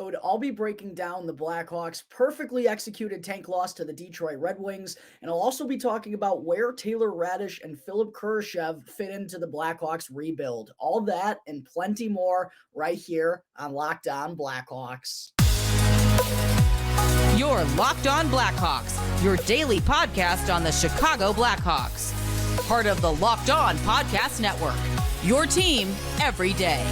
episode, I'll be breaking down the Blackhawks' perfectly executed tank loss to the Detroit Red Wings, and I'll also be talking about where Taylor Raddysh and Philipp Kurashev fit into the Blackhawks rebuild. All that and plenty more right here on Locked On Blackhawks. You're Locked On Blackhawks, your daily podcast on the Chicago Blackhawks. Part of the Locked On Podcast Network, your team every day.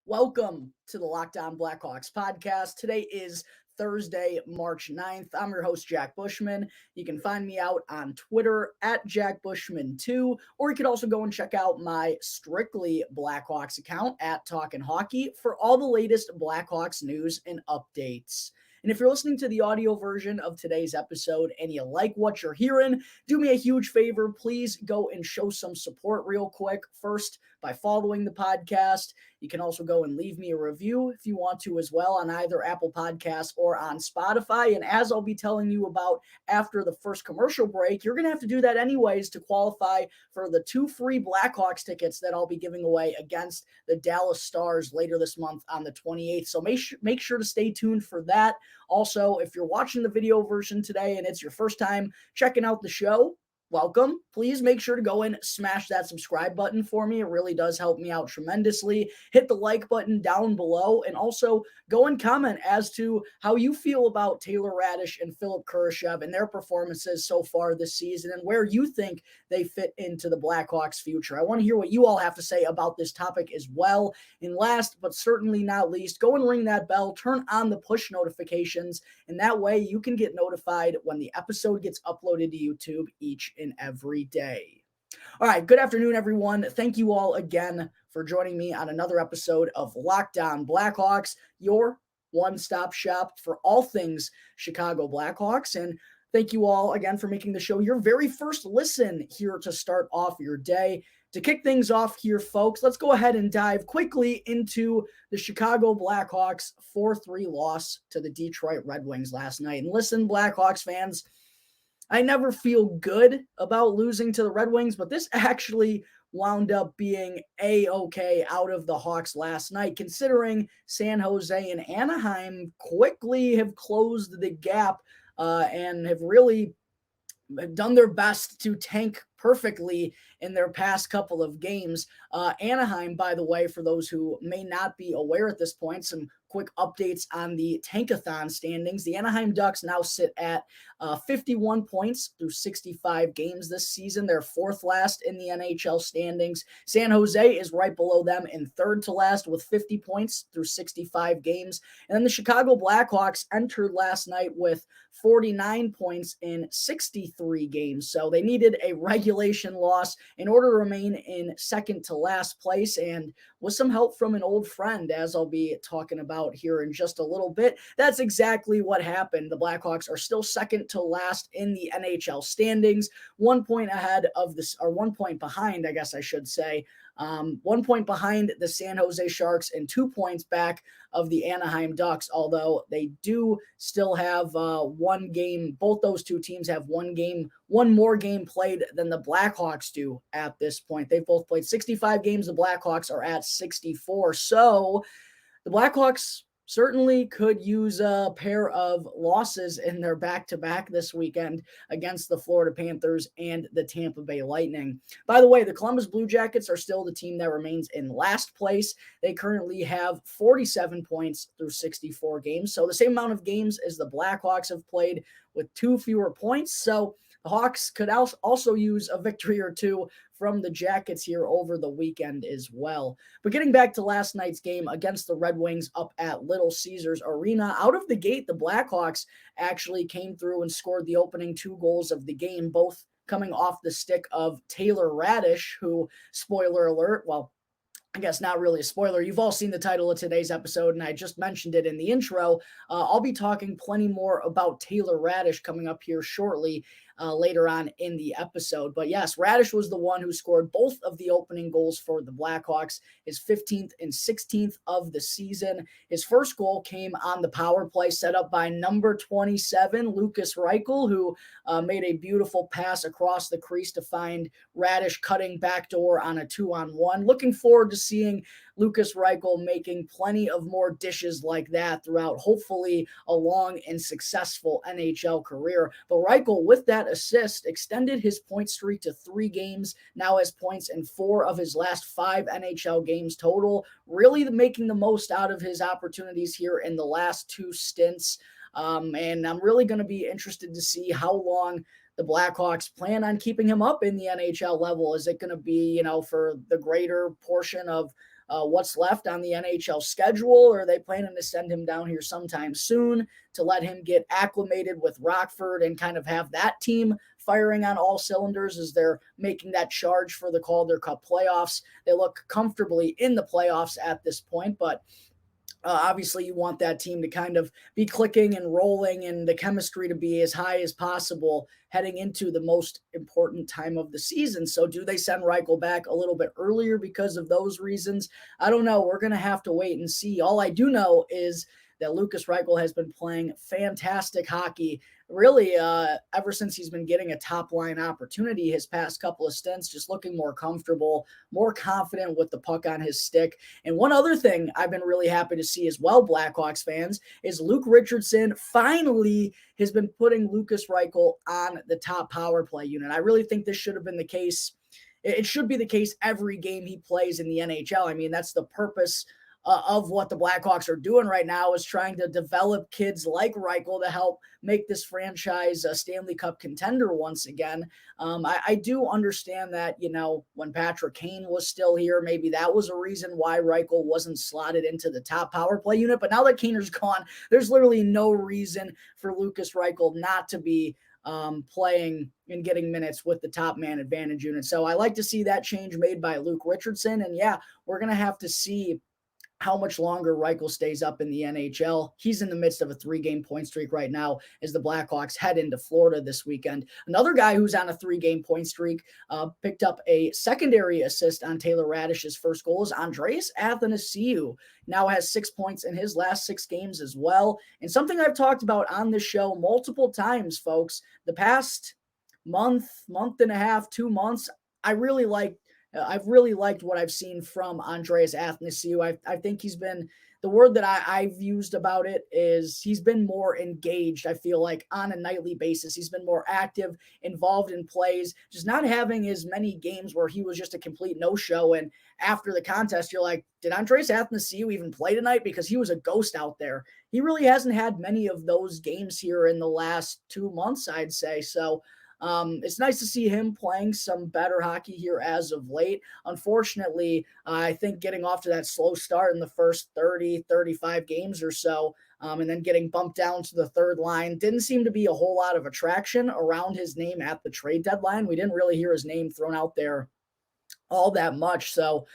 Welcome to the Locked On Blackhawks podcast. Today is Thursday, March 9th. I'm your host, Jack Bushman. You can find me out on Twitter at JackBushman2, or you could also go and check out my Strictly Blackhawks account at Talkin' Hockey for all the latest Blackhawks news and updates. And if you're listening to the audio version of today's episode and you like what you're hearing, do me a huge favor. Please go and show some support real quick. First, by following the podcast. You can also go and leave me a review if you want to as well on either Apple Podcasts or on Spotify. And as I'll be telling you about after the first commercial break, you're going to have to do that anyways to qualify for the 2 free Blackhawks tickets that I'll be giving away against the Dallas Stars later this month on the 28th. So make sure to stay tuned for that. Also, if you're watching the video version today and it's your first time checking out the show, welcome. Please make sure to go and smash that subscribe button for me. It really does help me out tremendously. Hit the like button down below and also go and comment as to how you feel about Taylor Raddysh and Philipp Kurashev and their performances so far this season and where you think they fit into the Blackhawks' future. I want to hear what you all have to say about this topic as well. And last but certainly not least, go and ring that bell, turn on the push notifications, and that way you can get notified when the episode gets uploaded to YouTube each and every day. All right, good afternoon, everyone. Thank you all again for joining me on another episode of Locked On Blackhawks, your one-stop shop for all things Chicago Blackhawks. And thank you all again for making the show your very first listen here to start off your day. To kick things off here, folks, let's go ahead and dive quickly into the Chicago Blackhawks 4-3 loss to the Detroit Red Wings last night. And listen, Blackhawks fans, I never feel good about losing to the Red Wings, but this actually wound up being A-okay out of the Hawks last night, considering San Jose and Anaheim quickly have closed the gap and have really done their best to tank perfectly in their past couple of games. Anaheim, by the way, for those who may not be aware at this point, some quick updates on the Tankathon standings. The Anaheim Ducks now sit at 51 points through 65 games this season. They're 4th last in the NHL standings. San Jose is right below them in 3rd to last with 50 points through 65 games. And then the Chicago Blackhawks entered last night with 49 points in 63 games. So they needed a regulation loss in order to remain in 2nd to last place, and with some help from an old friend, as I'll be talking about here in just a little bit, that's exactly what happened. The Blackhawks are still 2nd to last in the NHL standings, 1 point ahead of this, or 1 point behind, I guess I should say. 1 point behind the San Jose Sharks and 2 points back of the Anaheim Ducks, although they do still have one game. Both those two teams have one more game played than the Blackhawks do at this point. They've both played 65 games. The Blackhawks are at 64. So the Blackhawks certainly could use a pair of losses in their back-to-back this weekend against the Florida Panthers and the Tampa Bay Lightning. By the way, the Columbus Blue Jackets are still the team that remains in last place. They currently have 47 points through 64 games, so the same amount of games as the Blackhawks have played with 2 fewer points. So the Hawks could also use a victory or two from the Jackets here over the weekend as well. But getting back to last night's game against the Red Wings up at Little Caesars Arena, out of the gate, the Blackhawks actually came through and scored the opening 2 goals of the game, both coming off the stick of Taylor Raddysh, who, spoiler alert, well, I guess not really a spoiler. You've all seen the title of today's episode, and I just mentioned it in the intro. I'll be talking plenty more about Taylor Raddysh coming up here shortly. later on in the episode. But yes, Raddysh was the one who scored both of the opening goals for the Blackhawks, his 15th and 16th of the season. His first goal came on the power play set up by number 27, Lukas Reichel, who made a beautiful pass across the crease to find Raddysh cutting backdoor on a 2-on-1. Looking forward to seeing Lukas Reichel making plenty of more dishes like that throughout, hopefully, a long and successful NHL career. But Reichel, with that assist, extended his point streak to 3 games, now has points in 4 of his last 5 NHL games total, really making the most out of his opportunities here in the last 2 stints. And I'm really going to be interested to see how long the Blackhawks plan on keeping him up in the NHL level. Is it going to be, for the greater portion of what's left on the NHL schedule, or are they planning to send him down here sometime soon to let him get acclimated with Rockford and kind of have that team firing on all cylinders as they're making that charge for the Calder Cup playoffs? They look comfortably in the playoffs at this point, but obviously you want that team to kind of be clicking and rolling and the chemistry to be as high as possible heading into the most important time of the season. So do they send Reichel back a little bit earlier because of those reasons? I don't know. We're going to have to wait and see. All I do know is that Lukas Reichel has been playing fantastic hockey, really, ever since he's been getting a top-line opportunity his past couple of stints, just looking more comfortable, more confident with the puck on his stick. And one other thing I've been really happy to see as well, Blackhawks fans, is Luke Richardson finally has been putting Lukas Reichel on the top power play unit. I really think this should have been the case. It should be the case every game he plays in the NHL. I mean, that's the purpose of what the Blackhawks are doing right now, is trying to develop kids like Reichel to help make this franchise a Stanley Cup contender once again. I do understand that, when Patrick Kane was still here, maybe that was a reason why Reichel wasn't slotted into the top power play unit. But now that Kaner's gone, there's literally no reason for Lukas Reichel not to be playing and getting minutes with the top man advantage unit. So I like to see that change made by Luke Richardson. And yeah, we're going to have to see how much longer Reichel stays up in the NHL. He's in the midst of a 3-game point streak right now as the Blackhawks head into Florida this weekend. Another guy who's on a 3-game point streak picked up a secondary assist on Taylor Raddish's first goal is Andreas Athanasiou. Now has 6 points in his last 6 games as well. And something I've talked about on this show multiple times, folks, the past month and a half, 2 months, I've really liked what I've seen from Andreas Athanasiou. I think he's been, the word that I've used about it is he's been more engaged, I feel like, on a nightly basis. He's been more active, involved in plays, just not having as many games where he was just a complete no-show. And after the contest, you're like, did Andreas Athanasiou even play tonight? Because he was a ghost out there. He really hasn't had many of those games here in the last 2 months, I'd say. So it's nice to see him playing some better hockey here as of late. Unfortunately, I think getting off to that slow start in the first 30, 35 games or so, and then getting bumped down to the third line, didn't seem to be a whole lot of attraction around his name at the trade deadline. We didn't really hear his name thrown out there all that much. So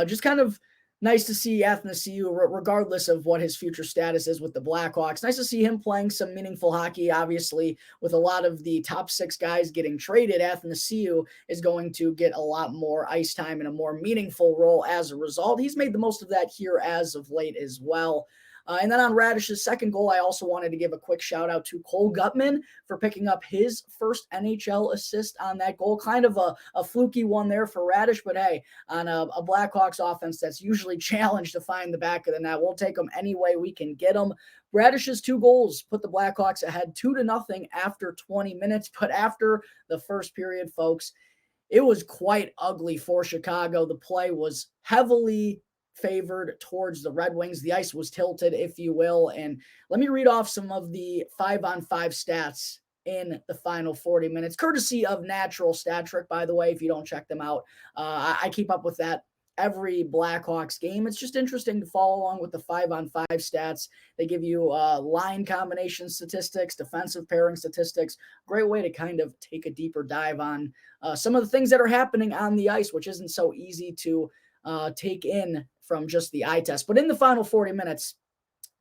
just kind of nice to see Athanasiou, regardless of what his future status is with the Blackhawks. Nice to see him playing some meaningful hockey. Obviously, with a lot of the top 6 guys getting traded, Athanasiou is going to get a lot more ice time and a more meaningful role as a result. He's made the most of that here as of late as well. And then on Raddish's second goal, I also wanted to give a quick shout out to Cole Gutman for picking up his first NHL assist on that goal. Kind of a fluky one there for Raddysh, but hey, on a Blackhawks offense that's usually challenged to find the back of the net, we'll take them any way we can get them. Raddish's 2 goals put the Blackhawks ahead 2-0 after 20 minutes, but after the first period, folks, it was quite ugly for Chicago. The play was heavily favored towards the Red Wings. The ice was tilted, if you will. And let me read off some of the 5-on-5 stats in the final 40 minutes, courtesy of Natural Stat Trick, by the way, if you don't check them out. I keep up with that every Blackhawks game. It's just interesting to follow along with the 5-on-5 stats. They give you line combination statistics, defensive pairing statistics. Great way to kind of take a deeper dive on some of the things that are happening on the ice, which isn't so easy to take in from just the eye test. But in the final 40 minutes,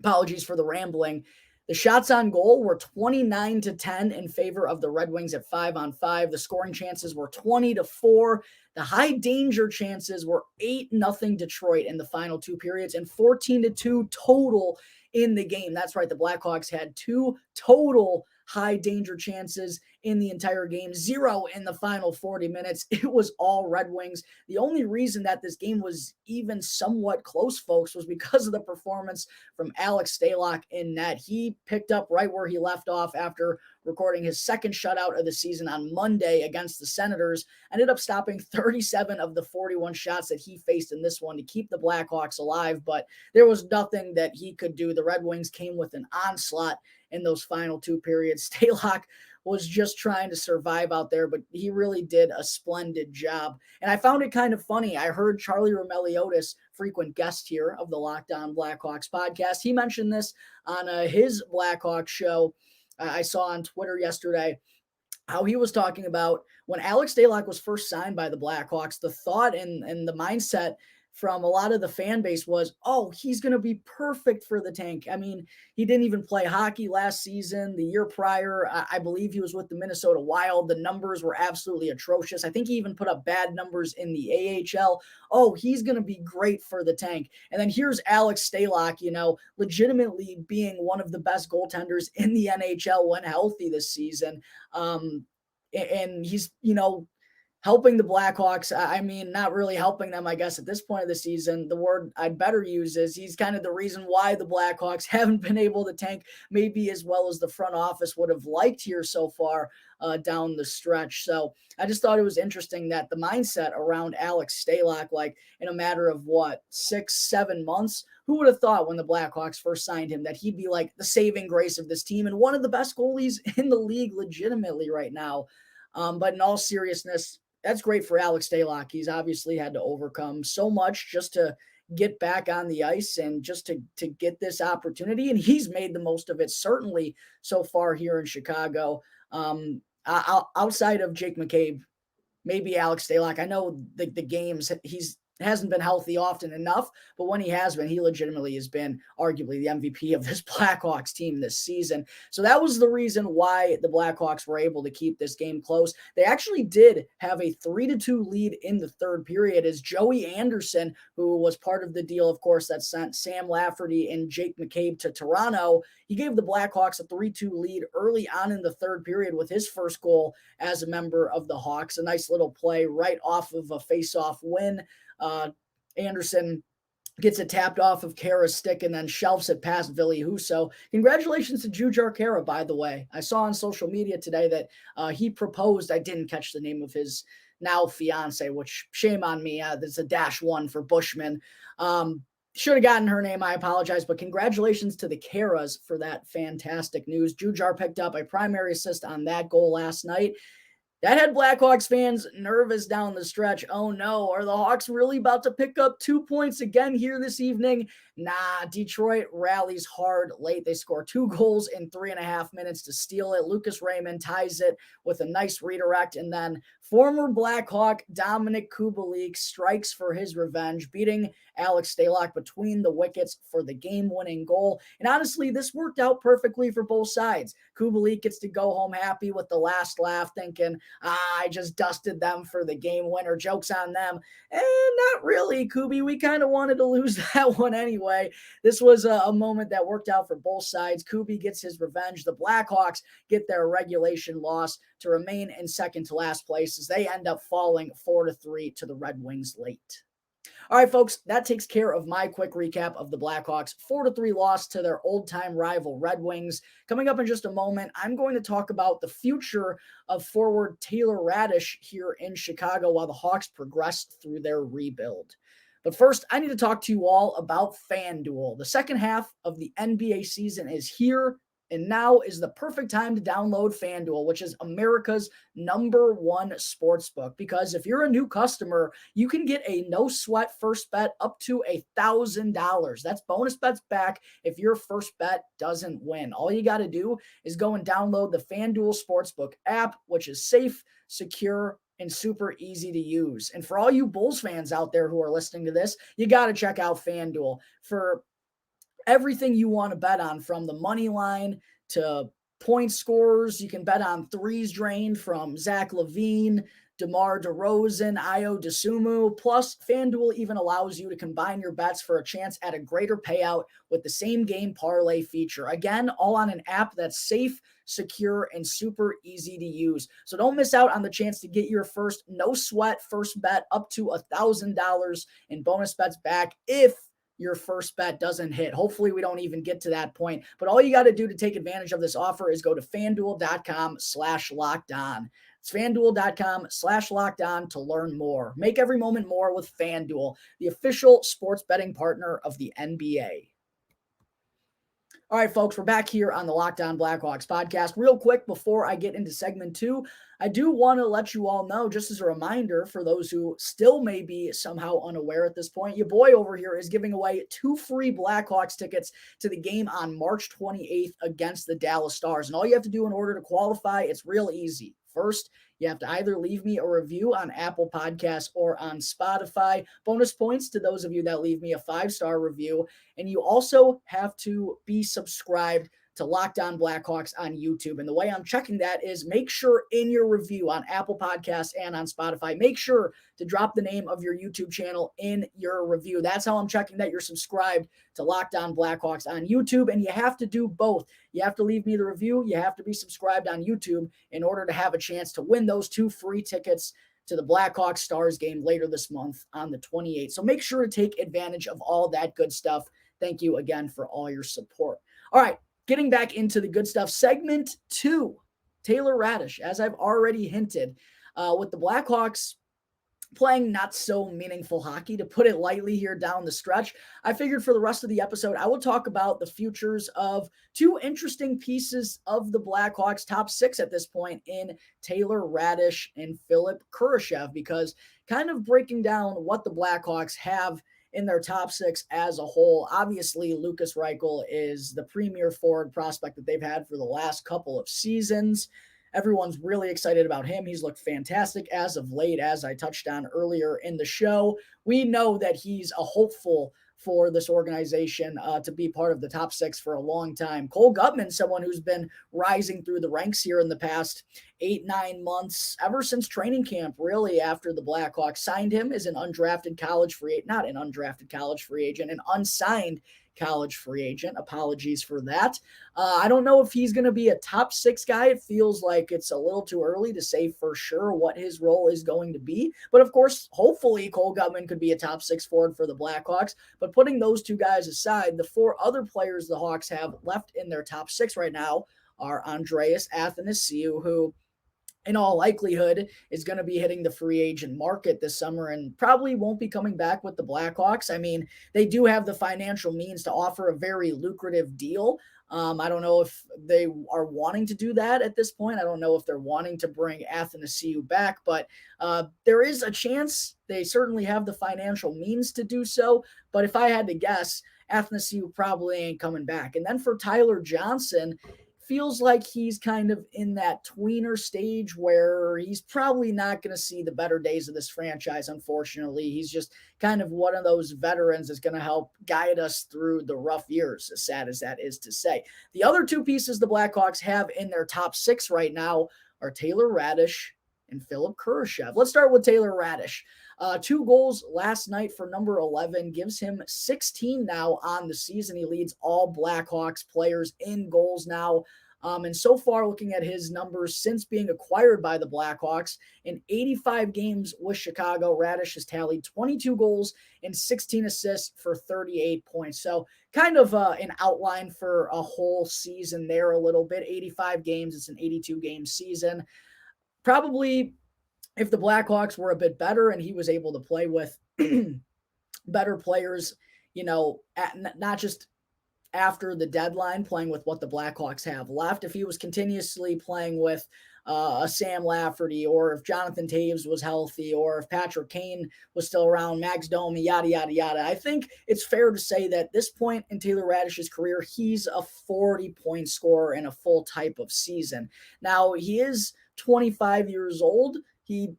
apologies for the rambling, The shots on goal were 29-10 in favor of the Red Wings at 5-on-5. The scoring chances were 20-4. The high danger chances were 8-0 Detroit in the final two periods and 14-2 total in the game. That's right. The Blackhawks had 2 total high danger chances in the entire game, 0 in the final 40 minutes. It was all Red Wings. The only reason that this game was even somewhat close, folks, was because of the performance from Alex Stalock in net. He picked up right where he left off after recording his second shutout of the season on Monday against the Senators. Ended up stopping 37 of the 41 shots that he faced in this one to keep the Blackhawks alive, but there was nothing that he could do. The Red Wings came with an onslaught in those final two periods. Stalock was just trying to survive out there, but he really did a splendid job. And I found it kind of funny. I heard Charlie Roumeliotis, frequent guest here of the Locked On Blackhawks podcast. He mentioned this on his Blackhawks show. I saw on Twitter yesterday how he was talking about when Alex Stalock was first signed by the Blackhawks, the thought and the mindset from a lot of the fan base was, oh, he's going to be perfect for the tank. I mean, he didn't even play hockey last season. The year prior, I believe he was with the Minnesota Wild. The numbers were absolutely atrocious. I think he even put up bad numbers in the AHL. Oh, he's going to be great for the tank. And then here's Alex Stalock, legitimately being one of the best goaltenders in the NHL when healthy this season. And he's, helping the Blackhawks. I mean, not really helping them, I guess, at this point of the season. The word I'd better use is he's kind of the reason why the Blackhawks haven't been able to tank maybe as well as the front office would have liked here so far down the stretch. So I just thought it was interesting that the mindset around Alex Stalock, like in a matter of 6-7 months, who would have thought when the Blackhawks first signed him that he'd be like the saving grace of this team and one of the best goalies in the league legitimately right now. But in all seriousness, that's great for Alex Stalock. He's obviously had to overcome so much just to get back on the ice and just to get this opportunity. And he's made the most of it, certainly so far here in Chicago. Outside of Jake McCabe, maybe Alex Stalock. I know the games hasn't been healthy often enough, but when he has been, he legitimately has been arguably the MVP of this Blackhawks team this season. So that was the reason why the Blackhawks were able to keep this game close. They actually did have a 3-2 lead in the third period as Joey Anderson, who was part of the deal, of course, that sent Sam Lafferty and Jake McCabe to Toronto. He gave the Blackhawks a 3-2 lead early on in the third period with his first goal as a member of the Hawks. A nice little play right off of a face-off win. Anderson gets it tapped off of Kara's stick and then shelves it past Ville Husso. Congratulations to Jujhar Khaira, by the way. I saw on social media today that he proposed. I didn't catch the name of his now fiance, which shame on me. There's a -1 for Bushman. Should have gotten her name. I apologize, but congratulations to the Khairas for that fantastic news. Jujhar picked up a primary assist on that goal last night. That had Blackhawks fans nervous down the stretch. Oh no, are the Hawks really about to pick up 2 points again here this evening? Nah, Detroit rallies hard late. They score 2 goals in 3.5 minutes to steal it. Lucas Raymond ties it with a nice redirect, and then former Blackhawk Dominik Kubalik strikes for his revenge, beating Alex Stalock between the wickets for the game-winning goal. And honestly, this worked out perfectly for both sides. Kubalik gets to go home happy with the last laugh, thinking, I just dusted them for the game winner. Joke's on them. And not really, Kubi. We kind of wanted to lose that one anyway. This was a moment that worked out for both sides. Kubi gets his revenge. The Blackhawks get their regulation loss to remain in second to last place as they end up falling 4-3 to the Red Wings late. All right, folks, that takes care of my quick recap of the Blackhawks' 4-3 loss to their old-time rival Red Wings. Coming up in just a moment, I'm going to talk about the future of forward Taylor Raddysh here in Chicago while the Hawks progress through their rebuild. But first, I need to talk to you all about FanDuel. The second half of the NBA season is here, and now is the perfect time to download FanDuel, which is America's #1 sportsbook. Because if you're a new customer, you can get a no-sweat first bet up to $1,000. That's bonus bets back if your first bet doesn't win. All you got to do is go and download the FanDuel Sportsbook app, which is safe, secure, and super easy to use. And for all you Bulls fans out there who are listening to this, you got to check out FanDuel. For everything you want to bet on, from the money line to point scores. You can bet on threes drained from Zach LaVine, DeMar DeRozan, Ayo Dosunmu. Plus, FanDuel even allows you to combine your bets for a chance at a greater payout with the same game parlay feature. Again, all on an app that's safe, secure, and super easy to use. So don't miss out on the chance to get your first no sweat first bet up to $1,000 in bonus bets back if your first bet doesn't hit. Hopefully we don't even get to that point, but all you got to do to take advantage of this offer is go to FanDuel.com/lockedon. It's FanDuel.com/lockedon to learn more. Make every moment more with FanDuel, the official sports betting partner of the NBA. All right, folks, we're back here on the Locked On Blackhawks podcast. Real quick, before I get into segment 2, I do want to let you all know, just as a reminder for those who still may be somehow unaware at this point, your boy over here is giving away 2 free Blackhawks tickets to the game on March 28th against the Dallas Stars. And all you have to do in order to qualify, it's real easy. First, you have to either leave me a review on Apple Podcasts or on Spotify. Bonus points to those of you that leave me a 5-star review. And you also have to be subscribed to Locked On Blackhawks on YouTube. And the way I'm checking that is make sure in your review on Apple Podcasts and on Spotify, make sure to drop the name of your YouTube channel in your review. That's how I'm checking that you're subscribed to Locked On Blackhawks on YouTube. And you have to do both. You have to leave me the review. You have to be subscribed on YouTube in order to have a chance to win those 2 free tickets to the Blackhawks Stars game later this month on the 28th. So make sure to take advantage of all that good stuff. Thank you again for all your support. All right, getting back into the good stuff. Segment 2, Taylor Raddysh, as I've already hinted, with the Blackhawks playing not so meaningful hockey, to put it lightly, here down the stretch, I figured for the rest of the episode, I will talk about the futures of 2 interesting pieces of the Blackhawks top 6 at this point in Taylor Raddysh and Philipp Kurashev, because kind of breaking down what the Blackhawks have in their top 6 as a whole. Obviously, Lukas Reichel is the premier forward prospect that they've had for the last couple of seasons. Everyone's really excited about him. He's looked fantastic as of late, as I touched on earlier in the show. We know that he's a hopeful for this organization to be part of the top 6 for a long time. Cole Gutman, someone who's been rising through the ranks here in the past 8-9 months, ever since training camp, really, after the Blackhawks signed him as an undrafted college free agent, not an undrafted college free agent, an unsigned college free agent. Apologies for that. I don't know if he's going to be a top 6 guy. It feels like it's a little too early to say for sure what his role is going to be. But of course, hopefully Cole Gutman could be a top 6 forward for the Blackhawks. But putting those 2 guys aside, the 4 other players the Hawks have left in their top 6 right now are Andreas Athanasiou, who in all likelihood is going to be hitting the free agent market this summer and probably won't be coming back with the Blackhawks. I mean, they do have the financial means to offer a very lucrative deal. I don't know if they are wanting to do that at this point. I don't know if they're wanting to bring Athanasiou back, but there is a chance. They certainly have the financial means to do so. But if I had to guess, Athanasiou probably ain't coming back. And then for Tyler Johnson, feels like he's kind of in that tweener stage where he's probably not going to see the better days of this franchise, unfortunately. He's just kind of one of those veterans that's going to help guide us through the rough years, as sad as that is to say. The other 2 pieces the Blackhawks have in their top 6 right now are Taylor Raddysh and Philipp Kurashev. Let's start with Taylor Raddysh. 2 goals last night for number 11 gives him 16 now on the season. He leads all Blackhawks players in goals now. And so far, looking at his numbers since being acquired by the Blackhawks, in 85 games with Chicago, Raddysh has tallied 22 goals and 16 assists for 38 points. So kind of an outline for a whole season there a little bit. 85 games, it's an 82-game season. Probably if the Blackhawks were a bit better and he was able to play with better players, you know, not just after the deadline, playing with what the Blackhawks have left, if he was continuously playing with a Sam Lafferty, or if Jonathan Taves was healthy, or if Patrick Kane was still around, Max Domi, yada, yada, yada. I think it's fair to say that at this point in Taylor Raddysh's career, he's a 40-point scorer in a full type of season. Now, he is 25 years old. He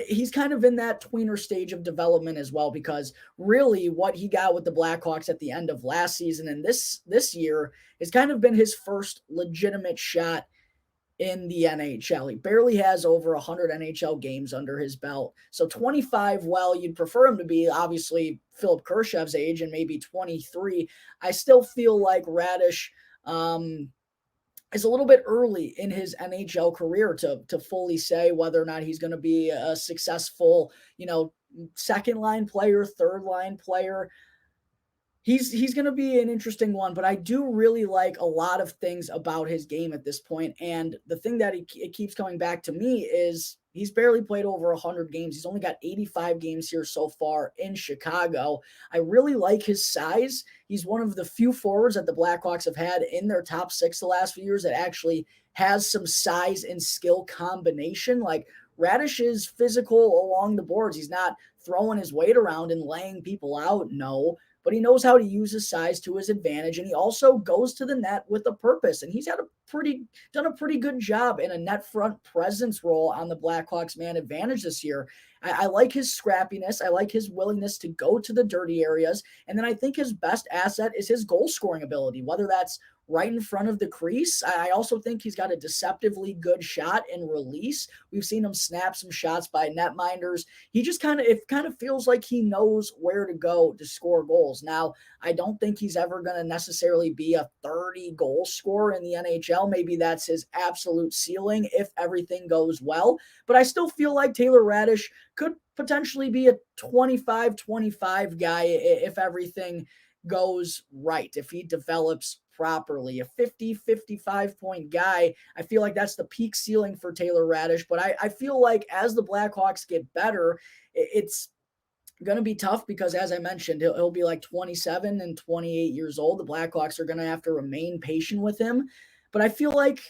he's kind of in that tweener stage of development as well, because really what he got with the Blackhawks at the end of last season and this year has kind of been his first legitimate shot in the NHL. He barely has over 100 NHL games under his belt. So 25, well, you'd prefer him to be obviously Philipp Kurashev's age and maybe 23. I still feel like Raddysh is a little bit early in his NHL career to fully say whether or not he's going to be a successful, second line player, third line player. He's going to be an interesting one, but I do really like a lot of things about his game at this point. And the thing that it keeps coming back to me is he's barely played over 100 games. He's only got 85 games here so far in Chicago. I really like his size. He's one of the few forwards that the Blackhawks have had in their top 6 the last few years that actually has some size and skill combination. Like, Raddysh is physical along the boards. He's not throwing his weight around and laying people out, no, but he knows how to use his size to his advantage, and he also goes to the net with a purpose. And he's done a pretty good job in a net front presence role on the Blackhawks man advantage this year. I like his scrappiness. I like his willingness to go to the dirty areas. And then I think his best asset is his goal scoring ability, whether that's right in front of the crease. I also think he's got a deceptively good shot and release. We've seen him snap some shots by netminders. He just kind of feels like he knows where to go to score goals. Now, I don't think he's ever going to necessarily be a 30 goal scorer in the NHL. Maybe that's his absolute ceiling if everything goes well. But I still feel like Taylor Raddysh could potentially be a 25-25 guy if everything goes right, if he develops properly. A 50-55 point guy, I feel like that's the peak ceiling for Taylor Raddysh. But I feel like as the Blackhawks get better, it's going to be tough because, as I mentioned, he'll be like 27 and 28 years old. The Blackhawks are going to have to remain patient with him. But I feel like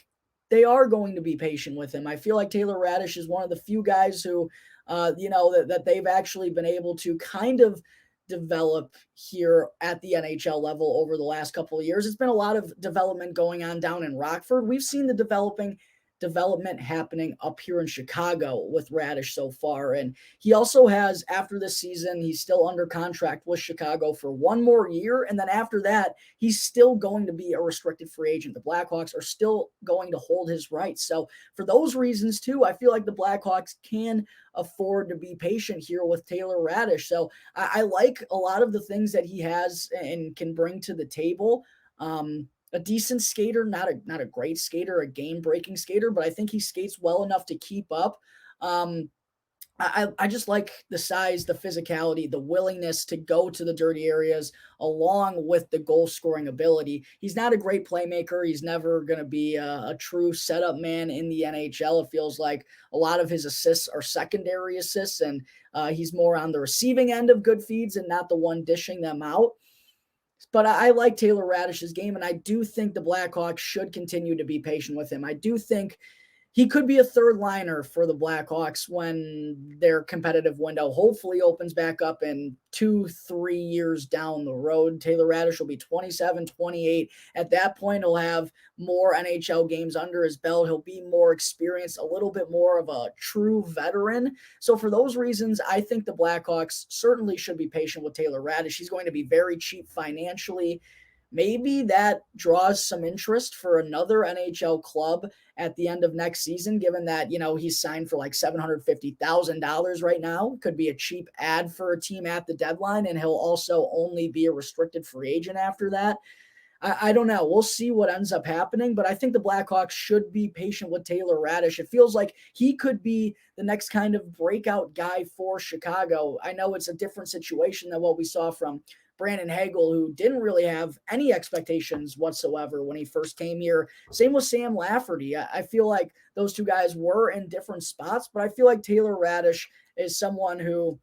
they are going to be patient with him. I feel like Taylor Raddysh is one of the few guys who, that they've actually been able to kind of develop here at the NHL level over the last couple of years. It's been a lot of development going on down in Rockford. We've seen the development happening up here in Chicago with Raddysh so far. And he also has, after this season, he's still under contract with Chicago for one more year. And then after that, he's still going to be a restricted free agent. The Blackhawks are still going to hold his rights. So for those reasons too, I feel like the Blackhawks can afford to be patient here with Taylor Raddysh. So I like a lot of the things that he has and can bring to the table. A decent skater, not a great skater, a game-breaking skater, but I think he skates well enough to keep up. I just like the size, the physicality, the willingness to go to the dirty areas along with the goal-scoring ability. He's not a great playmaker. He's never going to be a true setup man in the NHL. It feels like a lot of his assists are secondary assists, and he's more on the receiving end of good feeds and not the one dishing them out. But I like Taylor Raddysh's game, and I do think the Blackhawks should continue to be patient with him. I do think he could be a third liner for the Blackhawks when their competitive window hopefully opens back up in 2-3 years down the road. Taylor Raddysh will be 27, 28. At that point, he'll have more NHL games under his belt. He'll be more experienced, a little bit more of a true veteran. So for those reasons, I think the Blackhawks certainly should be patient with Taylor Raddysh. He's going to be very cheap financially. Maybe that draws some interest for another NHL club at the end of next season, given that, he's signed for like $750,000 right now. Could be a cheap ad for a team at the deadline, and he'll also only be a restricted free agent after that. I don't know. We'll see what ends up happening, but I think the Blackhawks should be patient with Taylor Raddysh. It feels like he could be the next kind of breakout guy for Chicago. I know it's a different situation than what we saw from Brandon Hagel, who didn't really have any expectations whatsoever when he first came here. Same with Sam Lafferty. I feel like those two guys were in different spots, but I feel like Taylor Raddysh is someone who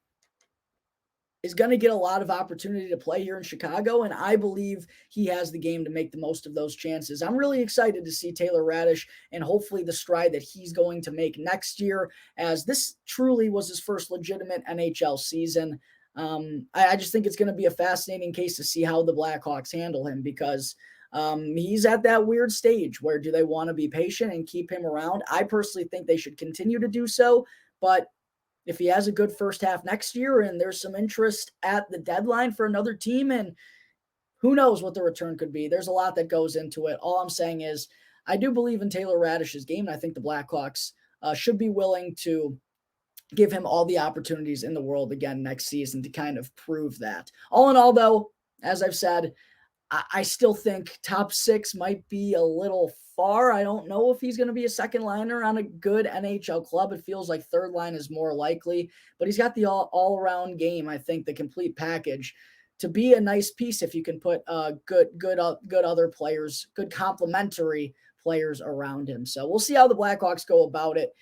is going to get a lot of opportunity to play here in Chicago, and I believe he has the game to make the most of those chances. I'm really excited to see Taylor Raddysh and hopefully the stride that he's going to make next year, as this truly was his first legitimate NHL season. I just think it's going to be a fascinating case to see how the Blackhawks handle him, because he's at that weird stage where do they want to be patient and keep him around? I personally think they should continue to do so, but if he has a good first half next year and there's some interest at the deadline for another team, and who knows what the return could be. There's a lot that goes into it. All I'm saying is I do believe in Taylor Raddish's game, and I think the Blackhawks should be willing to give him all the opportunities in the world again next season to kind of prove that. All in all, though, as I've said, I still think top 6 might be a little far. I don't know if he's going to be a second liner on a good NHL club. It feels like third line is more likely, but he's got the all-around game, I think, the complete package to be a nice piece if you can put good other players, good complementary players around him. So we'll see how the Blackhawks go about it.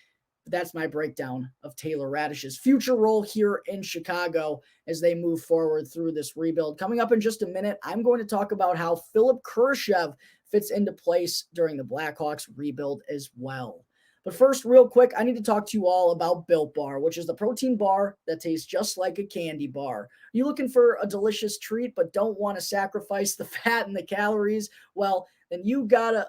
That's my breakdown of Taylor Raddish's future role here in Chicago as they move forward through this rebuild. Coming up in just a minute, I'm going to talk about how Philipp Kurashev fits into place during the Blackhawks rebuild as well. But first, real quick, I need to talk to you all about Built Bar, which is the protein bar that tastes just like a candy bar. Are you looking for a delicious treat but don't want to sacrifice the fat and the calories? Well, then you gotta...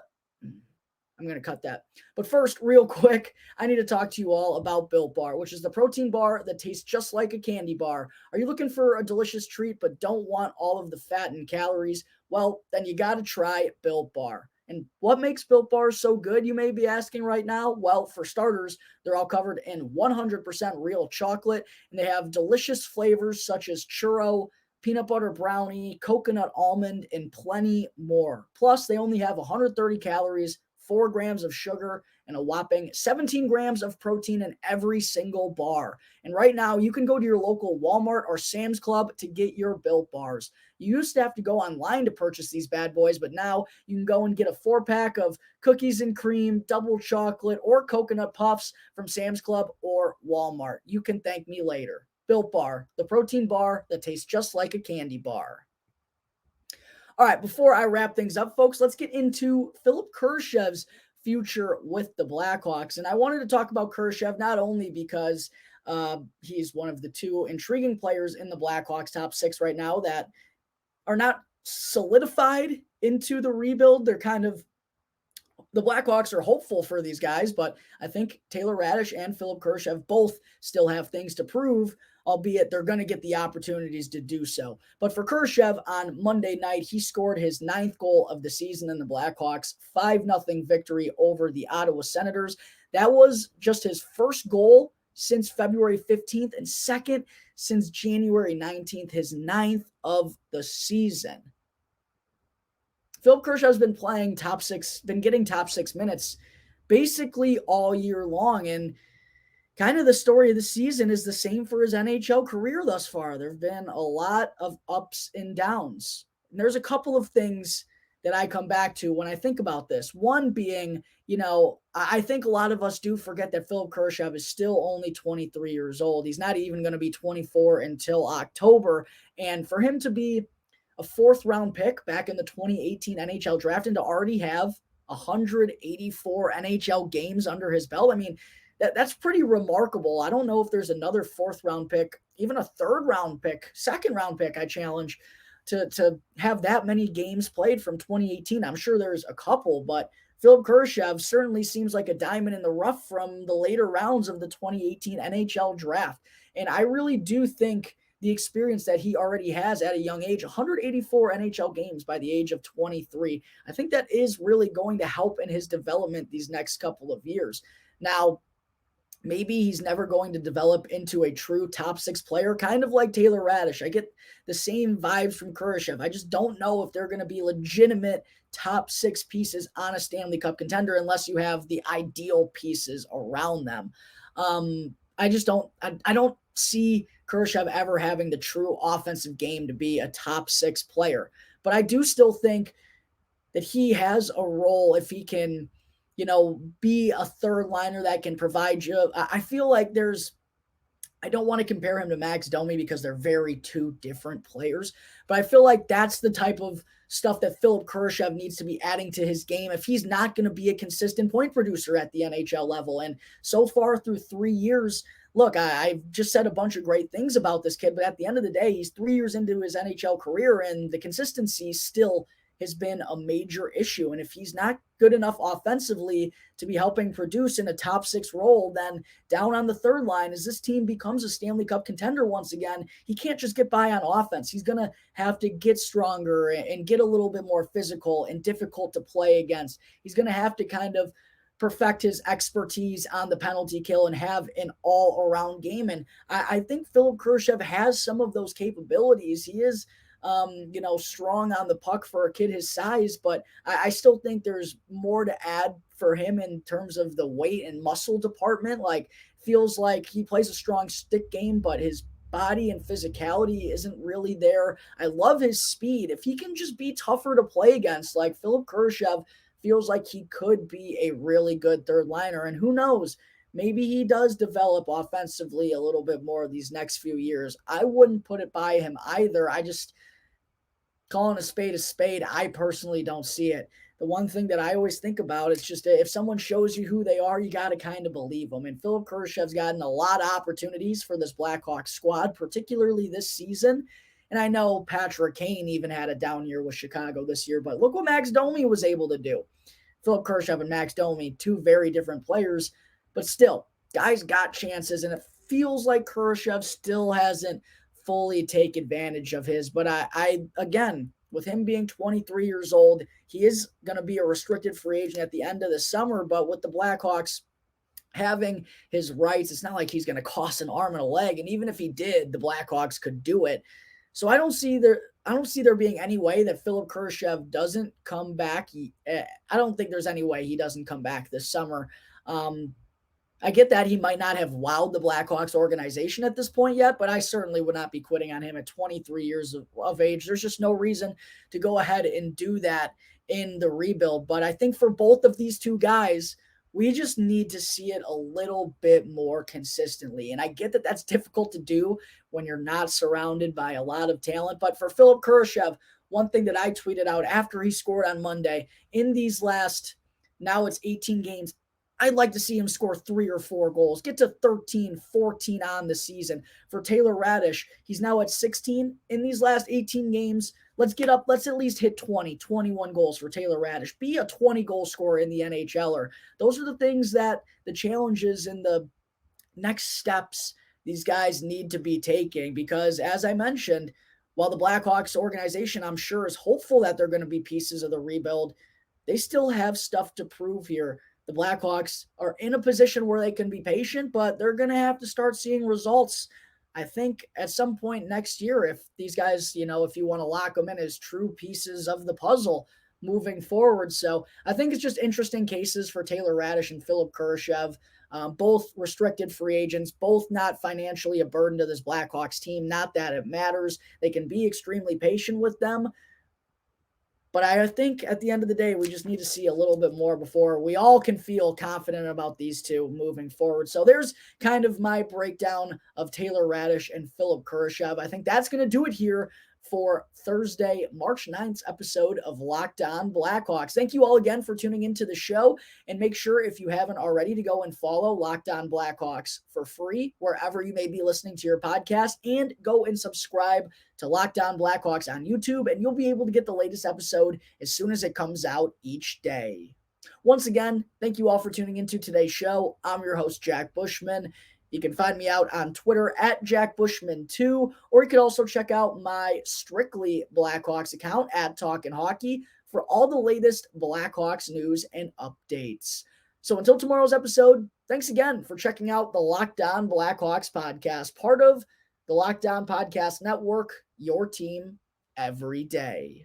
I'm going to cut that. But first, real quick, I need to talk to you all about Built Bar, which is the protein bar that tastes just like a candy bar. Are you looking for a delicious treat but don't want all of the fat and calories? Well, then you got to try Built Bar. And what makes Built Bars so good, you may be asking right now? Well, for starters, they're all covered in 100% real chocolate, and they have delicious flavors such as churro, peanut butter brownie, coconut almond, and plenty more. Plus, they only have 130 calories, 4 grams of sugar, and a whopping 17 grams of protein in every single bar. And right now, you can go to your local Walmart or Sam's Club to get your Built Bars. You used to have to go online to purchase these bad boys, but now you can go and get a 4-pack of cookies and cream, double chocolate, or coconut puffs from Sam's Club or Walmart. You can thank me later. Built Bar, the protein bar that tastes just like a candy bar. All right, before I wrap things up, folks, let's get into Philipp Kurashev's future with the Blackhawks. And I wanted to talk about Kurashev not only because he's one of the 2 intriguing players in the Blackhawks top 6 right now that are not solidified into the rebuild. They're kind of, the Blackhawks are hopeful for these guys, but I think Taylor Raddysh and Philipp Kurashev both still have things to prove, albeit they're going to get the opportunities to do so. But for Kurashev on Monday night, he scored his 9th goal of the season in the Blackhawks' 5-0 victory over the Ottawa Senators. That was just his first goal since February 15th and second since January 19th, his 9th of the season. Philipp Kurashev's been playing top 6, been getting top 6 minutes basically all year long, and kind of the story of the season is the same for his NHL career thus far. There have been a lot of ups and downs. And there's a couple of things that I come back to when I think about this. One being, I think a lot of us do forget that Philipp Kurashev is still only 23 years old. He's not even going to be 24 until October. And for him to be a 4th-round pick back in the 2018 NHL draft and to already have 184 NHL games under his belt, I mean, that's pretty remarkable. I don't know if there's another 4th-round pick, even a 3rd-round pick, 2nd-round pick, I challenge, to have that many games played from 2018. I'm sure there's a couple, but Philipp Kurashev certainly seems like a diamond in the rough from the later rounds of the 2018 NHL draft. And I really do think the experience that he already has at a young age, 184 NHL games by the age of 23, I think that is really going to help in his development these next couple of years. Now, maybe he's never going to develop into a true top 6 player, kind of like Taylor Raddysh. I get the same vibes from Kurashev. I just don't know if they're going to be legitimate top 6 pieces on a Stanley Cup contender unless you have the ideal pieces around them. I don't see Kurashev ever having the true offensive game to be a top 6 player. But I do still think that he has a role if he can, be a 3rd liner that can provide you. I feel like I don't want to compare him to Max Domi because they're very 2 different players, but I feel like that's the type of stuff that Philipp Kurashev needs to be adding to his game if he's not going to be a consistent point producer at the NHL level. And so far through 3 years, look, I've just said a bunch of great things about this kid, but at the end of the day, he's 3 years into his NHL career and the consistency still has been a major issue. And if he's not good enough offensively to be helping produce in a top 6 role, then down on the third line, as this team becomes a Stanley Cup contender once again, he can't just get by on offense. He's going to have to get stronger and get a little bit more physical and difficult to play against. He's going to have to kind of perfect his expertise on the penalty kill and have an all-around game. And I think Philipp Kurashev has some of those capabilities. He is strong on the puck for a kid his size, but I still think there's more to add for him in terms of the weight and muscle department. Like, feels like he plays a strong stick game, but his body and physicality isn't really there. I love his speed. If he can just be tougher to play against, like Philipp Kurashev feels like he could be a really good third liner. And who knows, maybe he does develop offensively a little bit more these next few years. I wouldn't put it by him either. I just, calling a spade, I personally don't see it. The one thing that I always think about is just if someone shows you who they are, you got to kind of believe them. And Philipp Kurashev's gotten a lot of opportunities for this Blackhawks squad, particularly this season. And I know Patrick Kane even had a down year with Chicago this year, but look what Max Domi was able to do. Philipp Kurashev and Max Domi, two very different players, but still, guys got chances, and it feels like Kurashev still hasn't fully take advantage of his. But I again, with him being 23 years old, he is going to be a restricted free agent at the end of the summer. But with the Blackhawks having his rights, it's not like he's going to cost an arm and a leg. And even if he did, the Blackhawks could do it. So I don't see there being any way that Philipp Kurashev doesn't come back. I don't think there's any way he doesn't come back this summer. I get that he might not have wowed the Blackhawks organization at this point yet, but I certainly would not be quitting on him at 23 years of age. There's just no reason to go ahead and do that in the rebuild. But I think for both of these two guys, we just need to see it a little bit more consistently. And I get that that's difficult to do when you're not surrounded by a lot of talent. But for Philipp Kurashev, one thing that I tweeted out after he scored on Monday, in these last, now it's 18 games, I'd like to see him score 3 or 4 goals, get to 13, 14 on the season. For Taylor Raddysh, he's now at 16 in these last 18 games. Let's at least hit 20, 21 goals for Taylor Raddysh. Be a 20-goal scorer in the NHLer. Those are the things that the challenges and the next steps these guys need to be taking, because as I mentioned, while the Blackhawks organization, I'm sure, is hopeful that they're going to be pieces of the rebuild, they still have stuff to prove here. The Blackhawks are in a position where they can be patient, but they're going to have to start seeing results, I think, at some point next year, if these guys, if you want to lock them in as true pieces of the puzzle moving forward. So I think it's just interesting cases for Taylor Raddysh and Philipp Kurashev, both restricted free agents, both not financially a burden to this Blackhawks team. Not that it matters. They can be extremely patient with them. But I think at the end of the day, we just need to see a little bit more before we all can feel confident about these two moving forward. So there's kind of my breakdown of Taylor Raddysh and Philipp Kurashev. I think that's going to do it here for Thursday, March 9th episode of Locked On Blackhawks. Thank you all again for tuning into the show, and make sure, if you haven't already, to go and follow Locked On Blackhawks for free wherever you may be listening to your podcast, and go and subscribe to Locked On Blackhawks on YouTube, and you'll be able to get the latest episode as soon as it comes out each day. Once again, thank you all for tuning into today's show. I'm your host, Jack Bushman. You can find me out on Twitter at Jack Bushman2, or you can also check out my Strictly Blackhawks account at Talkin' Hockey for all the latest Blackhawks news and updates. So until tomorrow's episode, thanks again for checking out the Locked On Blackhawks podcast, part of the Locked On Podcast Network, your team every day.